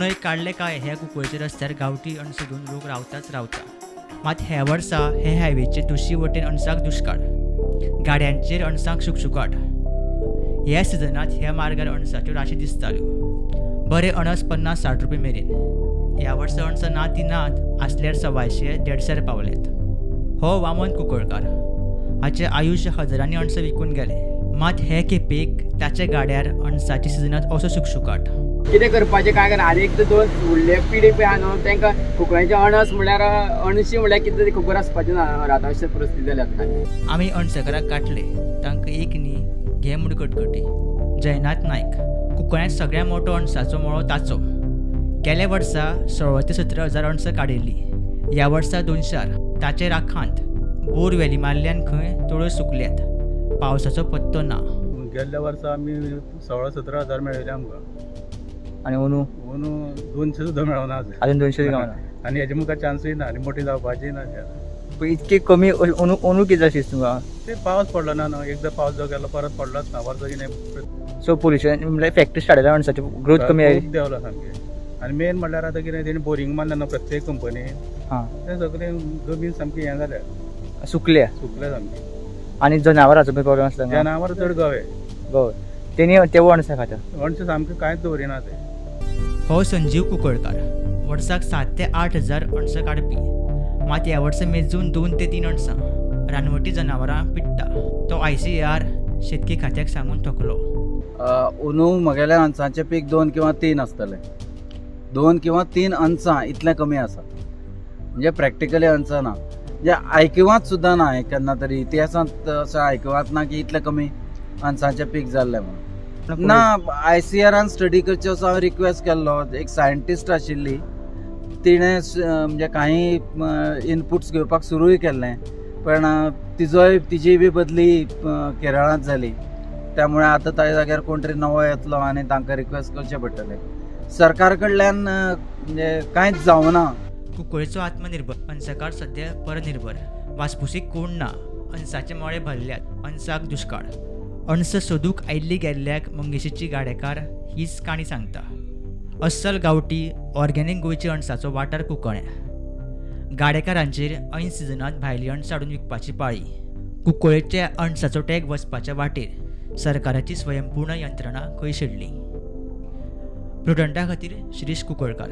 उणय काडले काय ह्या कुंकळ्ळेच्या रस्त्यार गांवठी अणस घेवन लोक रावताच रावता. मात ह्या वर्सा हे हायवेचे दुसरी वटेन अणसाक दुश्काळ, गाड्यांचेर अणसाक शुकशुकाट. ह्या सिजनात ह्या मार्गार अणसाच्यो राशी दिसताल्यो. बरे अणस 50-60 रुपये मेरेन. ह्या वर्सा अणसां ना ती नात आसल्यार 150-150 पावल्यात. हो वामन कुंकळकार. हाचे आयुश्य हजारांनी अणसां विकून गेले. मात हे खेपेक ताच्या गाड्यार अणसाच्या सिजनात असो शुकशुकाट. कितें करपाचें काय करना. आनी एक दोन फुडले पिढी पळय आहा न्हू तांकां कुंकळ्ळेचे अणस म्हणल्यार अणशी म्हणल्यार कितें खबर आसपाचें ना राता अशें परिस्थिती जाल्या आतां. आमी अणसकाराक काटले. तांकां एक न्ही घे म्हूण कटकटी. जयनाथ नायक. कुंकळ्ळ्यांत सगळ्यात मोठो अणसाचो मळो ताचो. गेल्या वर्सा 16 ते 17 हजार अणसां काडिल्ली. ह्या वर्सा 200. ताचे राखांत बोर व्हॅली मारल्यान खंय तळ्यो सुकल्यात. पावसाचो पत्तो ना. गेल्ल्या वर्सा आमी 16-17 हजार मेळयले आमकां. आनी अंदू 200 सुद्दां मेळना अजून 200 गावना. आनी हेजे मुखार चान्सूय ना आनी मोठी जावपाची ना. पण इतके कमी अंदू कितें जाय तुमकां? ते पावस पडलो ना न्हू. एकदां पावस जो गेलो परत पडलोच ना. वर्सा कितें सो पोल्युशन म्हणल्यार फॅक्टरी स्टार्ट जाला अणसाची ग्रोथ कमी खूब देंवला सामकें. आनी मेन म्हणल्यार आतां कितें तेणी बोरींग मारला न्हू प्रत्येक कंपनीन. तें सगळें जमीन सामकी हें जाल्या सुकल्या सामकी. आनी जनावरांचो बी प्रॉब्लेम आसता. जनावर चड गवे तेणी तेवो अणसां खाता. अणसां सामकें कांयच दवरिना ते. हो संजीव कुंकळकार. वर्साक 7 ते 8 हजार अणसां काडपी. मात ह्या वर्सा मेजून 2 ते 3 अणसां. रानवटी जनावरां पिट्टा. तो ICAR शेतकी खात्याक सांगून थकलो. अंदू म्हगेल्या अणसांचें पीक 2 किंवा 3 आसतलें. 2 किंवा 3 अणसां इतलें कमी आसा. म्हणजे प्रॅक्टिकली अणसां ना. म्हणजे आयकिवांच सुद्दां ना. केन्ना तरी इतिहासांत अशें आयकिवांच ना की इतलें कमी अणसांचें पीक जाल्लें म्हणून. ना ICARान स्टडी करची असो हांवें रिक्वेस्ट केल्लो. एक सायंटिस्ट आशिल्ली तिणें म्हणजे काही इनपुट्स घेवपाक सुरूय केल्लें. पण तिजीय बी बदली केरळांत जाली. त्यामुळे आतां ताच्या जाग्यार कोण तरी नवो येतलो आनी तांकां रिक्वेस्ट करचें पडटलें. सरकार कडल्यान म्हणजे कांयच जावना. कुंकळ्ळेचो आत्मनिर्भर. अणसकार सध्या परनिर्भर. वासपुसीक कोण ना. अणसाचे मळे भरल्यात. अणसाक दुश्काळ. अणस सोदूक आयिल्ली गेल्ल्याक मंगेशीची गाडेकार हीच काणी सांगता. अस्सल गांवठी ऑर्गेनीक गोंयच्या अणसाचो वाठार कुंकळ्ळें. गाडेकारांचेर ऐन सिजनांत भायली अणस हाडून विकपाची पाळी. कुंकळ्ळेच्या अणसाचो टॅग वचपाच्या वाटेर सरकाराची स्वयंपूर्ण यंत्रणा खंय शिरली. प्रुडंटा खातीर शिरीश कुंकळकार.